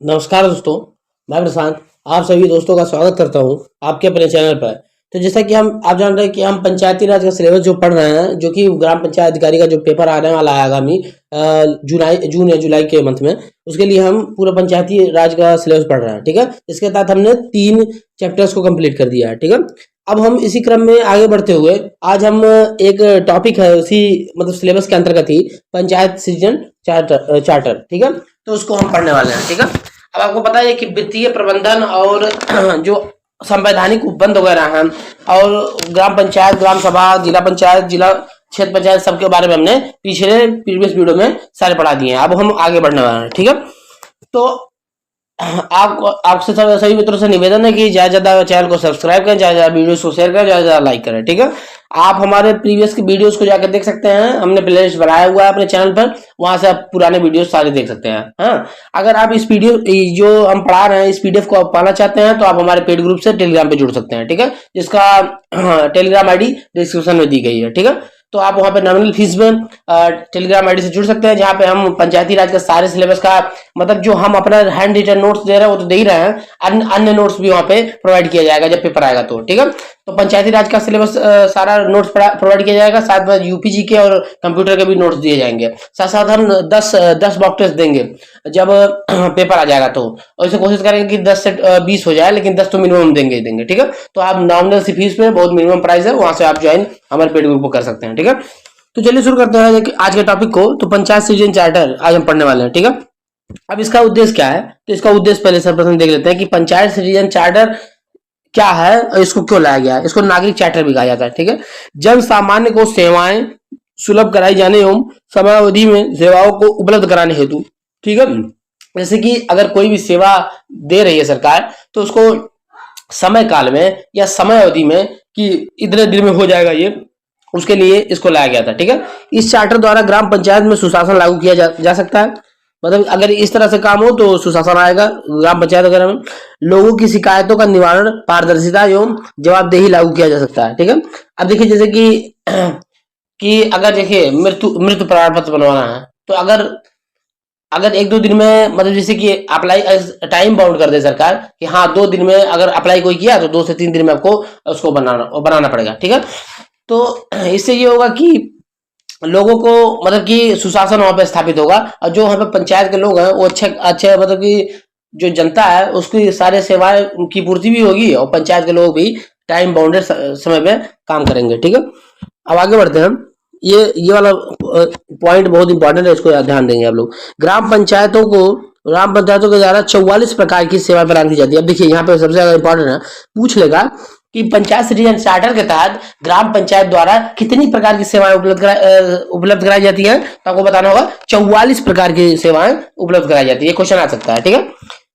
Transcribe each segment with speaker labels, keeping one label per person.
Speaker 1: नमस्कार दोस्तों, मैं प्रशांत आप सभी दोस्तों का स्वागत करता हूं आपके अपने चैनल पर। तो जैसा कि आप जान रहे हैं कि हम पंचायती राज का सिलेबस जो पढ़ रहे हैं, जो कि ग्राम पंचायत अधिकारी का जो पेपर आने वाला है आगामी जून या जुलाई के मंथ में, उसके लिए हम पूरा पंचायती राज का सिलेबस पढ़ रहे हैं। ठीक है, इसके तहत हमने 3 चैप्टर्स को कंप्लीट कर दिया है। ठीक है, अब हम इसी क्रम में आगे बढ़ते हुए आज हम एक टॉपिक है उसी मतलब सिलेबस के अंतर्गत ही पंचायत सृजन चार्टर। ठीक है, तो उसको हम पढ़ने वाले हैं। ठीक है, अब आपको पता है कि वित्तीय प्रबंधन और जो संवैधानिक उपबंध वगैरह हैं और ग्राम पंचायत, ग्राम सभा, जिला पंचायत, जिला क्षेत्र पंचायत, सबके बारे में हमने पिछले प्रीवियस वीडियो में सारे पढ़ा दिए हैं। अब हम आगे बढ़ने वाले हैं। ठीक है, तो आपसे सभी मित्रों से निवेदन है कि ज्यादा ज्यादा चैनल को सब्सक्राइब करें, ज्यादा ज्यादा वीडियोस को शेयर करें, ज्यादा ज्यादा लाइक करें। ठीक है, आप हमारे प्रीवियस की वीडियोस को जाकर देख सकते हैं, हमने प्लेलिस्ट बनाया हुआ है अपने चैनल पर, वहां से आप पुराने वीडियोस सारे देख सकते हैं। हाँ, अगर आप इस वीडियो जो हम पढ़ा रहे हैं इस पीडीएफ को आप पाना चाहते हैं तो आप हमारे पेड ग्रुप से टेलीग्राम पे जुड़ सकते हैं। ठीक है, जिसका टेलीग्राम आईडी डिस्क्रिप्शन में दी गई है। ठीक है, तो आप वहां पे नॉमिनल फीस में टेलीग्राम आईडी से जुड़ सकते हैं, जहां पे हम पंचायती राज के सारे सिलेबस का मतलब जो हम अपना हैंड रिटन नोट्स दे रहे हैं वो तो दे ही रहे हैं, अन्य नोट्स भी वहां पे प्रोवाइड किया जाएगा जब पेपर आएगा तो। ठीक है, तो पंचायती राज का सिलेबस सारा नोट्स प्रोवाइड किया जाएगा, साथ में यूपीजी के और कंप्यूटर के भी नोट्स दिए जाएंगे। साथ साथ हम 10 मॉक टेस्ट देंगे जब पेपर आ जाएगा तो, और इसे कोशिश करेंगे कि 10 से 20 हो जाए, लेकिन 10 तो मिनिमम देंगे। ठीक है, तो आप नॉमिनल सी फीस पे, बहुत मिनिमम प्राइस है, वहां से आप ज्वाइन हमारे पेड ग्रुप को कर सकते हैं। ठीक है, तो चलिए शुरू करते हैं आज के टॉपिक को। तो पंचायत सृजन चार्टर आज हम पढ़ने वाले हैं। ठीक है, अब इसका उद्देश्य क्या है, तो इसका उद्देश्य पहले सर्वप्रथम देख लेते हैं कि पंचायत सृजन चार्टर क्या है और इसको क्यों लाया गया है। इसको नागरिक चार्टर भी कहा जाता है। ठीक है, जन सामान्य को सेवाएं सुलभ कराई जाने एवं समयावधि में सेवाओं को उपलब्ध कराने हेतु। ठीक है, जैसे कि अगर कोई भी सेवा दे रही है सरकार तो उसको समय काल में या समय अवधि में कि इतने दिन में हो जाएगा, ये उसके लिए इसको लाया गया था। ठीक है, इस चार्टर द्वारा ग्राम पंचायत में सुशासन लागू किया जा सकता है। मतलब अगर इस तरह से काम हो तो सुशासन आएगा ग्राम पंचायत वगैरह में। लोगों की शिकायतों का निवारण, पारदर्शिता एवं जवाबदेही लागू किया जा सकता है। ठीक है, अब देखिए जैसे कि अगर देखिए मृत्यु प्रमाण पत्र बनवाना है तो अगर 1-2 दिन में, मतलब जैसे कि अप्लाई टाइम बाउंड कर दे सरकार कि हाँ 2 दिन में अगर अप्लाई कोई किया तो 2 से 3 दिन में आपको उसको बनाना पड़ेगा। ठीक है, तो इससे ये होगा कि लोगों को मतलब कि सुशासन वहां पे स्थापित होगा, और जो वहां पे पंचायत के लोग हैं वो अच्छे मतलब कि जो जनता है उसकी सारे सेवाएं की पूर्ति भी होगी, और पंचायत के लोग भी टाइम बाउंडेड समय पे काम करेंगे। ठीक है, अब आगे बढ़ते हैं। ये वाला पॉइंट बहुत इंपॉर्टेंट है, इसको ध्यान देंगे आप लोग। ग्राम पंचायतों के द्वारा 44 प्रकार की सेवा प्रदान की जाती है। अब देखिए यहाँ पे सबसे ज्यादा इंपॉर्टेंट है, पूछ लेगा कि पंचायत सृजन चार्टर के तहत ग्राम पंचायत द्वारा कितनी प्रकार की सेवाएं उपलब्ध कराई जाती हैं, तो आपको बताना होगा 44 प्रकार की सेवाएं उपलब्ध कराई जाती है। क्वेश्चन आ सकता है। ठीक है,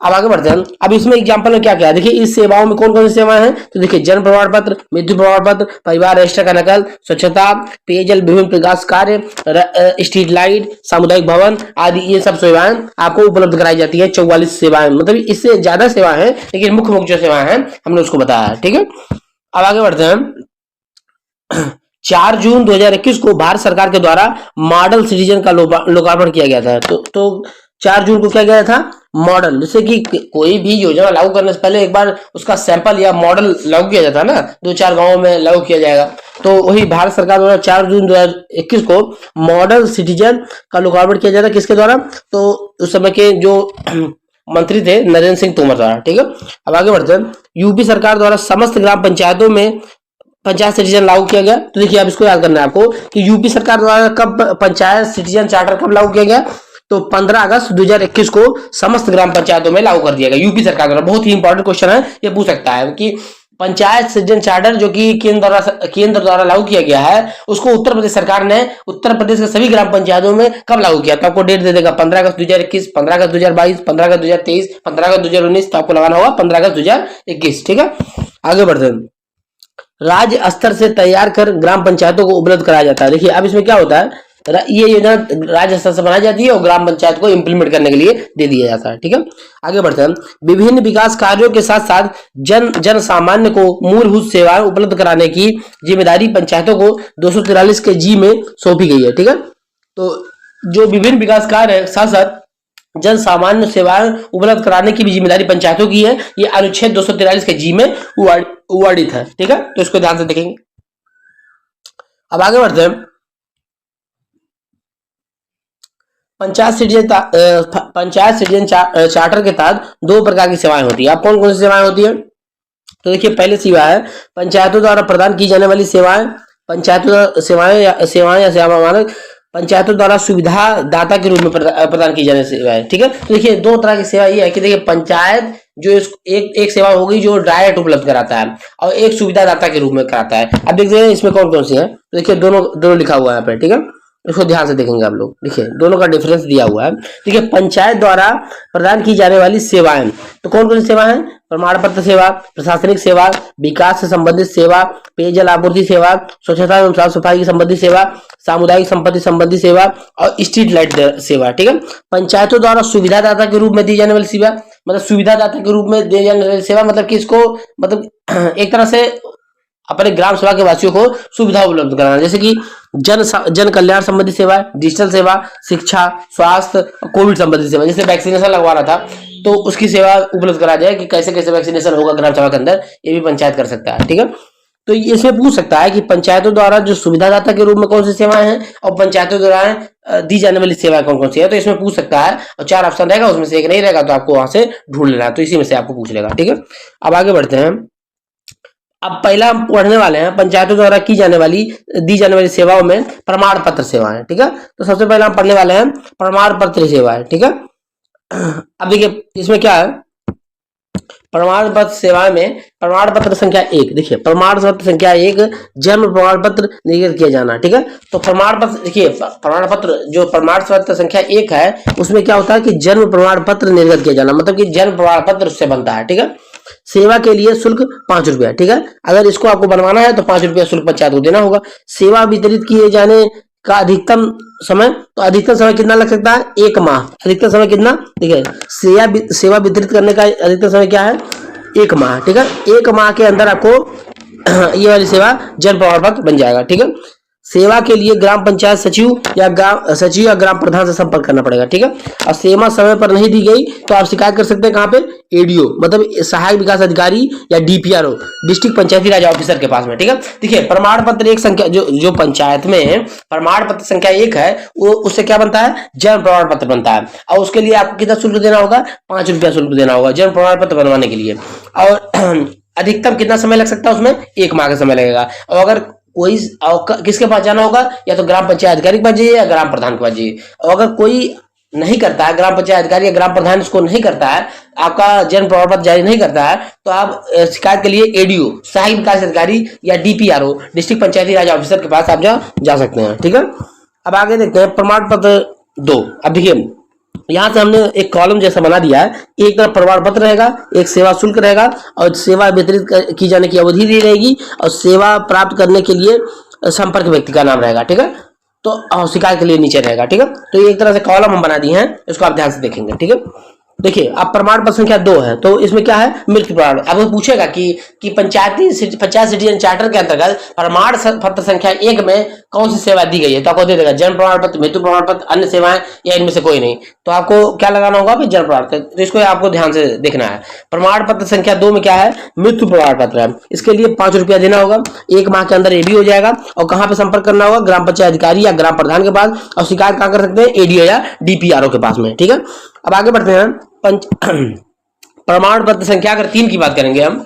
Speaker 1: अब आगे बढ़ते हैं। अब इसमें एग्जांपल में क्या क्या है, देखिए इस सेवाओं में कौन कौन सी सेवाएं हैं, तो देखिए जन्म प्रमाण पत्र, मृत्यु प्रमाण पत्र, परिवार रजिस्टर का नकल, स्वच्छता, पेयजल, विभिन्न विकास कार्य, स्ट्रीट लाइट, सामुदायिक भवन आदि, ये सब सेवाएं आपको उपलब्ध कराई जाती है। 44 सेवाएं, मतलब इससे ज्यादा सेवाएं हैं, लेकिन मुख्य जो सेवाएं हैं हमने उसको बताया है। ठीक है, अब आगे बढ़ते हैं। 4 जून 2021 को भारत सरकार के द्वारा मॉडल सिटीजन का लोकार्पण किया गया था। तो 4 जून को क्या गया था, मॉडल, जैसे कि कोई भी योजना लागू करने से पहले एक बार उसका सैंपल या मॉडल लागू किया जाता है ना, 2-4 गांवों में लागू किया जाएगा। तो वही भारत सरकार द्वारा 4 जून 2021 को मॉडल सिटीजन का लोकार्पण किया जाता है। किसके द्वारा, तो उस समय के जो मंत्री थे नरेंद्र सिंह तोमर द्वारा। ठीक है, अब आगे बढ़ते हैं। यूपी सरकार द्वारा समस्त ग्राम पंचायतों में पंचायत सिटीजन लागू किया गया। तो देखिए अब इसको याद करना है आपको कि यूपी सरकार द्वारा कब पंचायत सिटीजन चार्टर कब लागू किया गया, तो 15 अगस्त 2021 को समस्त ग्राम पंचायतों में लागू कर दिया गया यूपी सरकार द्वारा। बहुत ही इंपॉर्टेंट क्वेश्चन है, ये पूछ सकता है कि पंचायत सृजन चार्टर जो कि केंद्र द्वारा लागू किया गया है, उसको उत्तर प्रदेश सरकार ने उत्तर प्रदेश के सभी ग्राम पंचायतों में कब लागू किया, तो आपको डेट दे देगा 15 अगस्त 2021, 15 अगस्त 2022, 15 अगस्त 2023, 15 अगस्त 2019, तो आपको लगाना होगा 15 अगस्त 2021। ठीक है, आगे बढ़ते हैं। राज्य स्तर से तैयार कर ग्राम पंचायतों को उपलब्ध कराया जाता है। देखिए अब इसमें क्या होता है, ये योजना राज्य स्तर से बनाई जाती है और ग्राम पंचायत को इंप्लीमेंट करने के लिए दे दिया जाता है। ठीक है, आगे बढ़ते हैं। विभिन्न विकास कार्यों के साथ साथ जन सामान्य को मूलभूत सेवाएं उपलब्ध कराने की जिम्मेदारी पंचायतों को 243 के जी में सौंपी गई है। ठीक है, तो जो विभिन्न विकास कार्य है साथ साथ जन सामान्य सेवाएं उपलब्ध कराने की भी जिम्मेदारी पंचायतों की है। ये अनुच्छेद 243 के जी में वर्णित है। ठीक है, तो इसको ध्यान से देखेंगे। अब आगे बढ़ते हैं। पंचायत सिटीजन चार्टर के तहत 2 प्रकार की सेवाएं होती है। अब कौन कौन सी सेवाएं होती है? तो देखिए, पहले सेवा है पंचायतों द्वारा प्रदान की जाने वाली सेवाएं। पंचायतों सेवाएं या सेवा मानक पंचायतों द्वारा सुविधा दाता के रूप में प्रदान की जाने सेवाएं। ठीक है, तो देखिए 2 तरह की सेवा ये है कि देखिए पंचायत जो एक सेवा होगी जो डायरेक्ट उपलब्ध कराता है और एक सुविधा दाता के रूप में कराता है। अब देखते हैं इसमें कौन कौन सी है। तो देखिए दोनों लिखा हुआ है यहाँ पे। ठीक है, इसको ध्यान से देखेंगे आप लोग। देखिए दोनों का डिफरेंस दिया हुआ है। देखिए पंचायत द्वारा प्रदान की जाने वाली सेवाएं, तो कौन कौन सी सेवा है? प्रमाण पत्र सेवा, प्रशासनिक सेवा, विकास से संबंधित सेवा, पेयजल आपूर्ति सेवा, स्वच्छता एवं साफ सफाई की संबंधित सेवा, सामुदायिक संपत्ति संबंधी सेवा और स्ट्रीट लाइट सेवा। ठीक है, पंचायतों द्वारा सुविधादाता के रूप में दी जाने वाली सेवा, मतलब सुविधादाता के रूप में दी जाने वाली सेवा मतलब कि इसको मतलब एक तरह से अपने ग्राम सभा के वासियों को सुविधा उपलब्ध कराना, जैसे कि जन कल्याण संबंधी सेवा, डिजिटल सेवा, शिक्षा, स्वास्थ्य, कोविड संबंधी सेवा। जैसे वैक्सीनेशन लगवाना था तो उसकी सेवा उपलब्ध करा जाए कि कैसे कैसे वैक्सीनेशन होगा ग्राम सभा के अंदर, ये भी पंचायत कर सकता है। ठीक है, तो इसमें पूछ सकता है कि पंचायतों द्वारा जो सुविधादाता के रूप में कौन सी सेवाएं हैं और पंचायतों द्वारा दी जाने वाली सेवाएं कौन कौन सी है। तो इसमें पूछ सकता है और 4 ऑप्शन रहेगा, उसमें से एक नहीं रहेगा तो आपको वहां से ढूंढ लेना है, तो इसी में से आपको पूछ लेगा। ठीक है, अब आगे बढ़ते हैं। अब पहला हम पढ़ने वाले हैं पंचायतों द्वारा दी जाने वाली सेवाओं में प्रमाण पत्र सेवाएं। ठीक है, तो सबसे पहले हम पढ़ने वाले हैं प्रमाण पत्र सेवाएं। ठीक है, अब देखिए इसमें क्या है, प्रमाण पत्र सेवाएं में प्रमाण पत्र संख्या 1। देखिए प्रमाण पत्र संख्या 1, जन्म प्रमाण पत्र निर्गत किया जाना। ठीक है, तो प्रमाण पत्र, देखिए प्रमाण पत्र जो प्रमाण पत्र संख्या 1 है उसमें क्या होता है कि जन्म प्रमाण पत्र निर्गत किया जाना, मतलब कि जन्म प्रमाण पत्र उससे बनता है। ठीक है, सेवा के लिए शुल्क 5 रुपया। ठीक है, अगर इसको आपको बनवाना है तो 5 रुपया शुल्क पंचायत को देना होगा। सेवा वितरित किए जाने का अधिकतम समय, तो अधिकतम समय कितना लग सकता है? 1 माह। अधिकतम समय कितना? देखिए सेवा वितरित करने का अधिकतम समय क्या है? 1 माह। ठीक है, 1 माह के अंदर आपको ये वाली सेवा जन प्रमाण पत्र बन जाएगा। ठीक है, सेवा के लिए ग्राम पंचायत सचिव या ग्राम प्रधान से संपर्क करना पड़ेगा। ठीक है, और सेवा समय पर नहीं दी गई तो आप शिकायत कर सकते हैं कहाँ पे? एडीओ मतलब सहायक विकास अधिकारी या डीपीआरओ, डिस्ट्रिक्ट पंचायती राज ऑफिसर के पास में। ठीक है, देखिए प्रमाण पत्र एक संख्या जो पंचायत में प्रमाण पत्र संख्या 1 है वो उससे क्या बनता है? जन्म प्रमाण पत्र बनता है, और उसके लिए आपको कितना शुल्क देना होगा? 5 रुपया शुल्क देना होगा जन्म प्रमाण पत्र बनवाने के लिए। और अधिकतम कितना समय लग सकता है उसमें? 1 माह का समय लगेगा। और अगर कोई किसके पास जाना होगा? या तो ग्राम पंचायत अधिकारी के पास जाइए या ग्राम प्रधान के पास जाइए। और अगर कोई नहीं करता है, ग्राम पंचायत अधिकारी या ग्राम प्रधान इसको नहीं करता है, आपका जन्म प्रमाण पत्र जारी नहीं करता है, तो आप शिकायत के लिए एडीओ सहायक विकास अधिकारी या डीपीआरओ डिस्ट्रिक्ट पंचायती राज ऑफिसर के पास आप जा सकते हैं। ठीक है, अब आगे देखते हैं प्रमाण पत्र 2। अब देखिए यहां से हमने एक कॉलम जैसा बना दिया है, एक तरफ प्रमाण पत्र रहेगा, एक सेवा शुल्क रहेगा और सेवा वितरित की जाने की अवधि दी रहेगी और सेवा प्राप्त करने के लिए संपर्क व्यक्ति का नाम रहेगा। ठीक है, तो शिकायत के लिए नीचे रहेगा। ठीक है, तो ये एक तरह से कॉलम हम बना दिए हैं, इसको आप ध्यान से देखेंगे। ठीक है, देखिए अब प्रमाण पत्र संख्या 2 है तो इसमें क्या है? मृत्यु प्रमाण। अब वो पूछेगा कि पंचायत सिटीजन चार्टर के अंतर्गत प्रमाण पत्र संख्या 1 में कौन सी सेवा दी गई है, तो आपको दे देगा जन्म प्रमाण पत्र, मृत्यु प्रमाण पत्र, अन्य सेवाएं या इनमें से कोई नहीं। तो आपको क्या लगाना होगा? जन्म प्रमाण पत्र। तो इसको आपको ध्यान से देखना है। प्रमाण पत्र संख्या 2 में क्या है? मृत्यु प्रमाण पत्र है। इसके लिए 5 रुपया देना होगा, 1 माह के अंदर ये भी हो जाएगा। और कहाँ पे संपर्क करना होगा? ग्राम पंचायत अधिकारी या ग्राम प्रधान के पास। और शिकायत कहाँ कर सकते हैं? एडीओ या डीपीआरओ के पास में। ठीक है, अब आगे बढ़ते हैं। प्रमाण पत्र संख्या अगर 3 की बात करेंगे, हम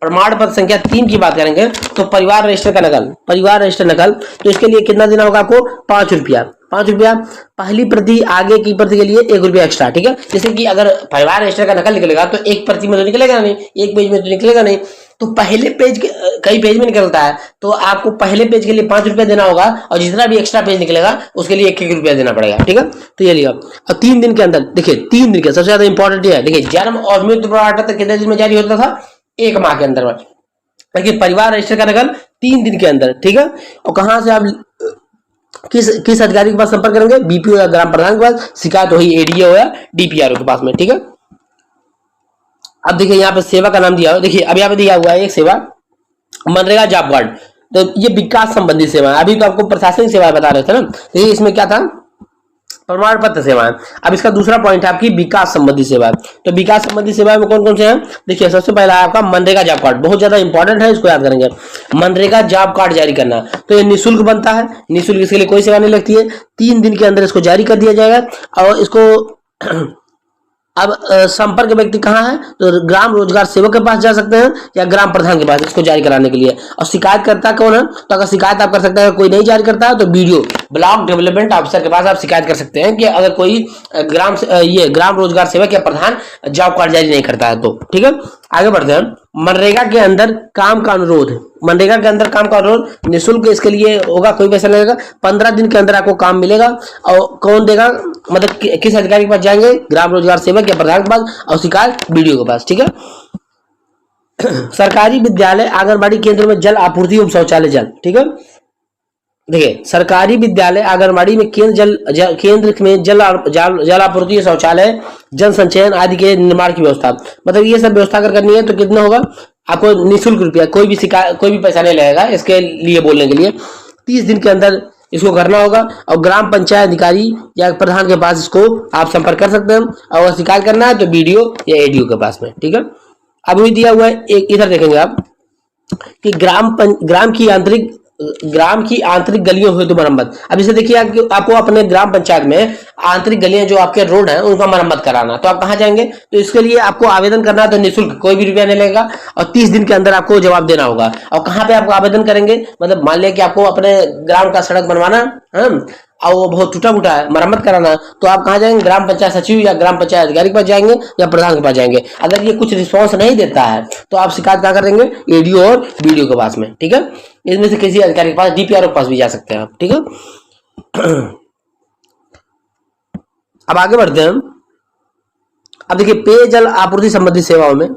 Speaker 1: प्रमाण पत्र संख्या 3 की बात करेंगे तो परिवार रजिस्टर का नकल, परिवार रजिस्टर नकल, तो इसके लिए कितना देना होगा आपको? 5 रुपया। 5 रुपया। पहली प्रति आगे की प्रति के लिए 1 रुपया एक्स्ट्रा। ठीक है, जैसे कि अगर परिवार रजिस्टर का नकल निकलेगा तो एक प्रति में तो निकलेगा नहीं, एक पेज में तो निकलेगा नहीं, तो पहले पेज कई पेज में निकलता है, तो आपको पहले पेज के लिए 5 रुपया देना होगा और जितना भी एक्स्ट्रा पेज निकलेगा उसके लिए 1 रुपया देना पड़ेगा। ठीक है, तो ये लिया। और 3 दिन के अंदर, देखिए 3 दिन के सबसे ज्यादा इंपॉर्टेंट है। देखिए जन्म और मृत्यु प्रमाण पत्र कितने दिन में जारी होता था? 1 माह के अंदर। देखिए परिवार रजिस्टर का नकल 3 दिन के अंदर। ठीक है, और कहां से आप किस अधिकारी के पास संपर्क करेंगे? बीपीओ या ग्राम प्रधान के पास। शिकायत वही एडीओ या डीपीआरओ के पास में। ठीक है, अब देखिए यहाँ पे सेवा का नाम दिया हुआ, देखिए अब यहाँ पे दिया हुआ है एक सेवा मनरेगा जॉब कार्ड, तो ये विकास संबंधी सेवा है। अभी तो आपको प्रशासनिक सेवा बता रहे थे ना, तो इसमें क्या था? प्रमाण पत्र सेवाएं। अब इसका दूसरा पॉइंट है आपकी विकास संबंधी सेवाएं। तो विकास संबंधी सेवाएं में कौन कौन से हैं? देखिए, सबसे पहला है आपका मनरेगा जॉब कार्ड, बहुत ज्यादा इंपॉर्टेंट है, इसको याद करेंगे। मनरेगा जॉब कार्ड जारी करना, तो ये निःशुल्क बनता है, निःशुल्क, इसके लिए कोई सेवा नहीं लगती है। 3 दिन के अंदर इसको जारी कर दिया जाएगा। और इसको अब संपर्क व्यक्ति कहाँ है? तो ग्राम रोजगार सेवक के पास जा सकते हैं या ग्राम प्रधान के पास इसको जारी कराने के लिए। और शिकायत करता कौन है? तो अगर शिकायत आप कर सकते हैं, कोई नहीं जारी करता है तो बीडीओ ब्लॉक डेवलपमेंट ऑफिसर के पास आप शिकायत कर सकते हैं कि अगर कोई ग्राम रोजगार सेवक या प्रधान जॉब कार्ड जारी नहीं करता है तो। ठीक है, आगे बढ़ते हैं। मनरेगा के अंदर काम का अनुरोध, मनरेगा के अंदर काम का अनुरोध निःशुल्क इसके लिए होगा, कोई पैसा नहीं लगेगा। 15 दिन के अंदर आपको काम मिलेगा। और कौन देगा? मतलब किस अधिकारी के पास जाएंगे? ग्राम रोजगार सेवक या प्रधान के पास, और शिकायत बीडीओ के पास। ठीक है। सरकारी विद्यालय आंगनबाड़ी केंद्र में जल आपूर्ति एवं शौचालय जल। ठीक है, देखिए, सरकारी विद्यालय आंगनबाड़ी में केंद्र में जल आपूर्ति, शौचालय, जल संचयन आदि के निर्माण की व्यवस्था, मतलब ये सब व्यवस्था अगर करनी है तो कितना होगा? आपको निःशुल्क रुपया, कोई भी पैसा नहीं लगेगा इसके लिए बोलने के लिए। 30 दिन के अंदर इसको करना होगा। और ग्राम पंचायत अधिकारी या प्रधान के पास इसको आप संपर्क कर सकते हैं। और शिकायत करना है तो बीडीओ या एडीओ के पास में। ठीक है, अभी दिया हुआ है एक, इधर देखेंगे आप कि ग्राम की आंतरिक गलियों हेतु मरम्मत। अब इसे देखिए, आपको अपने ग्राम पंचायत में आंतरिक गलियां जो आपके रोड हैं उनका मरम्मत कराना, तो आप कहाँ जाएंगे? तो इसके लिए आपको आवेदन करना है, तो निःशुल्क, कोई भी रुपया नहीं लगेगा। और 30 दिन के अंदर आपको जवाब देना होगा। और कहाँ पे आपको आवेदन करेंगे? मतलब मान लिया कि आपको अपने ग्राम का सड़क बनवाना है और वो बहुत टूटा फूटा है, मरम्मत कराना, तो आप कहाँ जाएंगे? ग्राम पंचायत सचिव या ग्राम पंचायत अधिकारी के पास जाएंगे या प्रधान के पास जाएंगे। अगर ये कुछ रिस्पॉन्स नहीं देता है तो आप शिकायत क्या करेंगे? एडीओ और बीडीओ के पास में। ठीक है, इसमें से किसी अधिकारी के पास, डीपीआरओ के पास भी जा सकते हैं आप। ठीक है, अब आगे बढ़ते हैं। अब देखिए, पेयजल आपूर्ति संबंधी सेवाओं में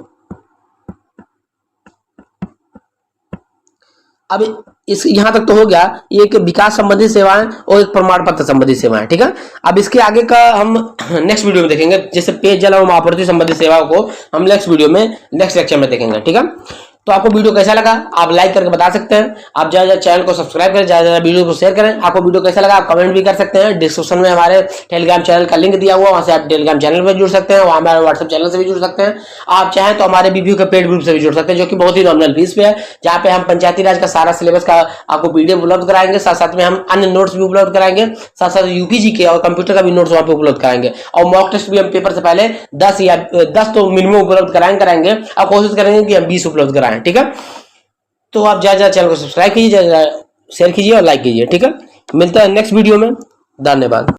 Speaker 1: अब इस यहां तक तो हो गया, ये एक विकास संबंधी सेवाएं और एक प्रमाण पत्र संबंधी सेवाएं। ठीक है, अब इसके आगे का हम नेक्स्ट वीडियो में देखेंगे। जैसे पेयजल एवं आपूर्ति संबंधी सेवाओं को हम नेक्स्ट वीडियो में, नेक्स्ट लेक्चर में देखेंगे। ठीक है, तो आपको वीडियो कैसा लगा आप लाइक करके बता सकते हैं। आप ज्यादा चैनल को सब्सक्राइब करें, ज्यादा वीडियो को शेयर करें। आपको वीडियो कैसा लगा आप कमेंट भी कर सकते हैं। डिस्क्रिप्शन में हमारे टेलीग्राम चैनल का लिंक दिया हुआ, वहां से आप टेलीग्राम चैनल पर जुड़ सकते हैं, वहां हमारे व्हाट्सएप चैनल से भी जुड़ सकते हैं। आप चाहें तो हमारे बीबीयू के पेड ग्रुप से भी जुड़ सकते हैं, जो कि बहुत ही नॉमिनल फीस पे है, जहाँ पे हम पंचायती राज का सारा सिलेबस का आपको पीडीएफ उपलब्ध कराएंगे। साथ साथ में हम अन्य नोट्स भी उपलब्ध कराएंगे, साथ साथ यूपीजी के और कंप्यूटर का भी नोट्स वहां पे उपलब्ध कराएंगे। और मॉक टेस्ट भी हम पेपर से पहले 10 तो मिनिमम उपलब्ध कराएंगे और कोशिश करेंगे कि हम 20 उपलब्ध कराएं। ठीक है, तो आप ज्यादा चैनल को सब्सक्राइब कीजिए, शेयर कीजिए और लाइक कीजिए। ठीक है, मिलता है नेक्स्ट वीडियो में। धन्यवाद।